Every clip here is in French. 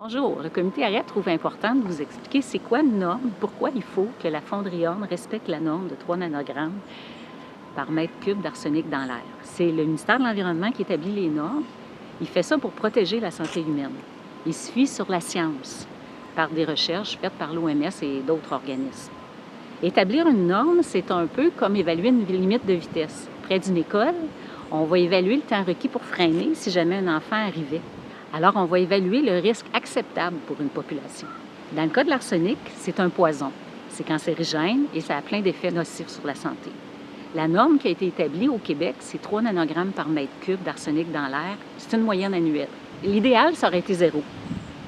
Bonjour, le comité AREP trouve important de vous expliquer c'est quoi une norme, pourquoi il faut que la fonderie Horn respecte la norme de 3 nanogrammes par mètre cube d'arsenic dans l'air. C'est le ministère de l'Environnement qui établit les normes. Il fait ça pour protéger la santé humaine. Il se fie sur la science, par des recherches faites par l'OMS et d'autres organismes. Établir une norme, c'est un peu comme évaluer une limite de vitesse. Près d'une école, on va évaluer le temps requis pour freiner si jamais un enfant arrivait. Alors, on va évaluer le risque acceptable pour une population. Dans le cas de l'arsenic, c'est un poison. C'est cancérigène et ça a plein d'effets nocifs sur la santé. La norme qui a été établie au Québec, c'est 3 nanogrammes par mètre cube d'arsenic dans l'air. C'est une moyenne annuelle. L'idéal, ça aurait été 0.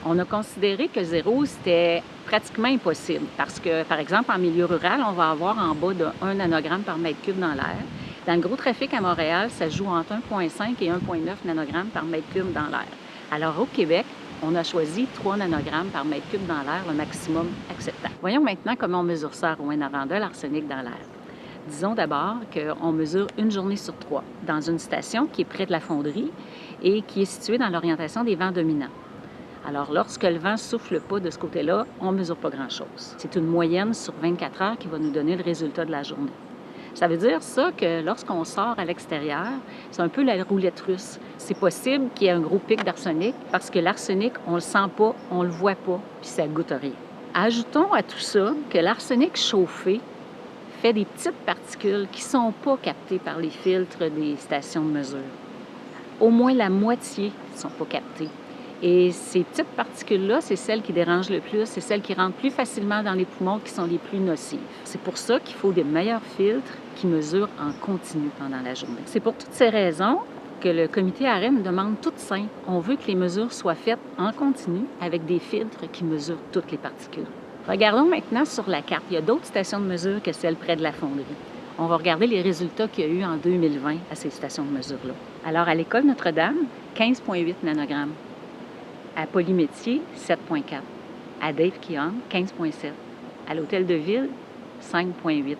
On a considéré que 0, c'était pratiquement impossible parce que, par exemple, en milieu rural, on va avoir en bas de 1 nanogramme par mètre cube dans l'air. Dans le gros trafic à Montréal, ça joue entre 1,5 et 1,9 nanogrammes par mètre cube dans l'air. Alors, au Québec, on a choisi 3 nanogrammes par mètre cube dans l'air, le maximum acceptable. Voyons maintenant comment on mesure ça à Rouyn-Noranda, l'arsenic dans l'air. Disons d'abord qu'on mesure une journée sur 3 dans une station qui est près de la fonderie et qui est située dans l'orientation des vents dominants. Alors, lorsque le vent ne souffle pas de ce côté-là, on ne mesure pas grand-chose. C'est une moyenne sur 24 heures qui va nous donner le résultat de la journée. Ça veut dire ça que lorsqu'on sort à l'extérieur, c'est un peu la roulette russe. C'est possible qu'il y ait un gros pic d'arsenic parce que l'arsenic, on ne le sent pas, on ne le voit pas, puis ça goûte rien. Ajoutons à tout ça que l'arsenic chauffé fait des petites particules qui ne sont pas captées par les filtres des stations de mesure. Au moins la moitié ne sont pas captées. Et ces petites particules-là, c'est celles qui dérangent le plus, c'est celles qui rentrent plus facilement dans les poumons, qui sont les plus nocives. C'est pour ça qu'il faut des meilleurs filtres qui mesurent en continu pendant la journée. C'est pour toutes ces raisons que le comité AREM demande toute simple. On veut que les mesures soient faites en continu avec des filtres qui mesurent toutes les particules. Regardons maintenant sur la carte. Il y a d'autres stations de mesure que celles près de la fonderie. On va regarder les résultats qu'il y a eu en 2020 à ces stations de mesure-là. Alors, à l'école Notre-Dame, 15,8 nanogrammes. À Polymétier, 7,4. À Dave-Quéant, 15,7. À l'Hôtel de Ville, 5,8.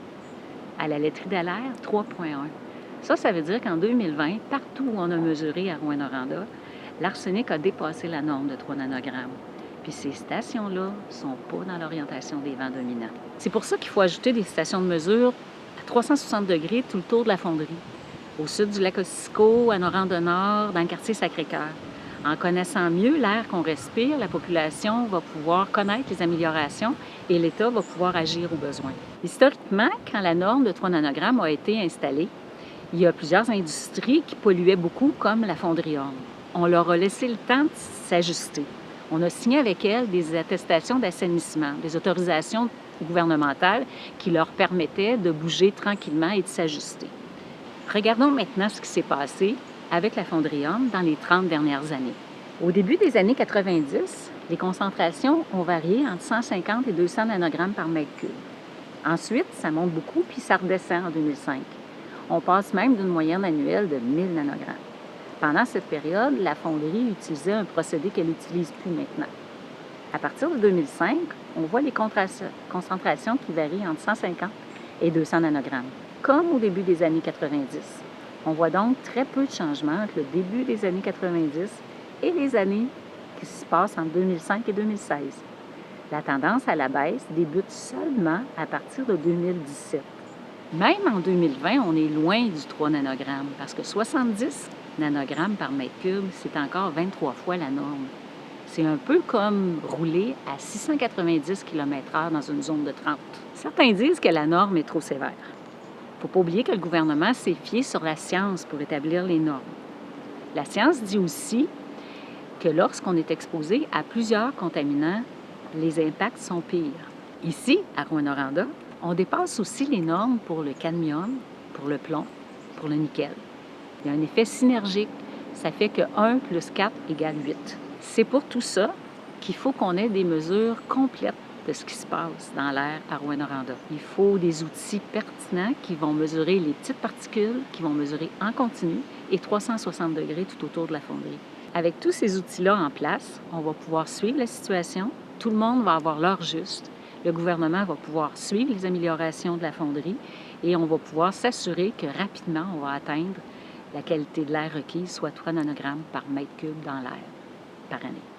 À la laiterie d'Alaire, 3,1. Ça veut dire qu'en 2020, partout où on a mesuré à Rouyn-Noranda, l'arsenic a dépassé la norme de 3 nanogrammes. Puis ces stations-là ne sont pas dans l'orientation des vents dominants. C'est pour ça qu'il faut ajouter des stations de mesure à 360 degrés tout le tour de la fonderie. Au sud du lac Ossisco, à Noranda-Nord, dans le quartier Sacré-Cœur. En connaissant mieux l'air qu'on respire, la population va pouvoir connaître les améliorations et l'État va pouvoir agir au besoin. Historiquement, quand la norme de 3 nanogrammes a été installée, il y a plusieurs industries qui polluaient beaucoup, comme la fonderie Horn. On leur a laissé le temps de s'ajuster. On a signé avec elles des attestations d'assainissement, des autorisations gouvernementales qui leur permettaient de bouger tranquillement et de s'ajuster. Regardons maintenant ce qui s'est passé avec la fonderie Horn dans les 30 dernières années. Au début des années 90, les concentrations ont varié entre 150 et 200 nanogrammes par mètre cube. Ensuite, ça monte beaucoup, puis ça redescend en 2005. On passe même d'une moyenne annuelle de 1000 nanogrammes. Pendant cette période, la fonderie utilisait un procédé qu'elle n'utilise plus maintenant. À partir de 2005, on voit les concentrations qui varient entre 150 et 200 nanogrammes, comme au début des années 90. On voit donc très peu de changements entre le début des années 90 et les années qui se passent entre 2005 et 2016. La tendance à la baisse débute seulement à partir de 2017. Même en 2020, on est loin du 3 nanogrammes parce que 70 nanogrammes par mètre cube, c'est encore 23 fois la norme. C'est un peu comme rouler à 690 km/h dans une zone de 30. Certains disent que la norme est trop sévère. Il ne faut pas oublier que le gouvernement s'est fié sur la science pour établir les normes. La science dit aussi que lorsqu'on est exposé à plusieurs contaminants, les impacts sont pires. Ici, à Rouyn-Noranda, on dépasse aussi les normes pour le cadmium, pour le plomb, pour le nickel. Il y a un effet synergique. Ça fait que 1 plus 4 égale 8. C'est pour tout ça qu'il faut qu'on ait des mesures complètes de ce qui se passe dans l'air à Rouyn-Noranda. Il faut des outils pertinents qui vont mesurer les petites particules, qui vont mesurer en continu et 360 degrés tout autour de la fonderie. Avec tous ces outils-là en place, on va pouvoir suivre la situation. Tout le monde va avoir l'heure juste. Le gouvernement va pouvoir suivre les améliorations de la fonderie et on va pouvoir s'assurer que rapidement, on va atteindre la qualité de l'air requise, soit 3 nanogrammes par mètre cube dans l'air par année.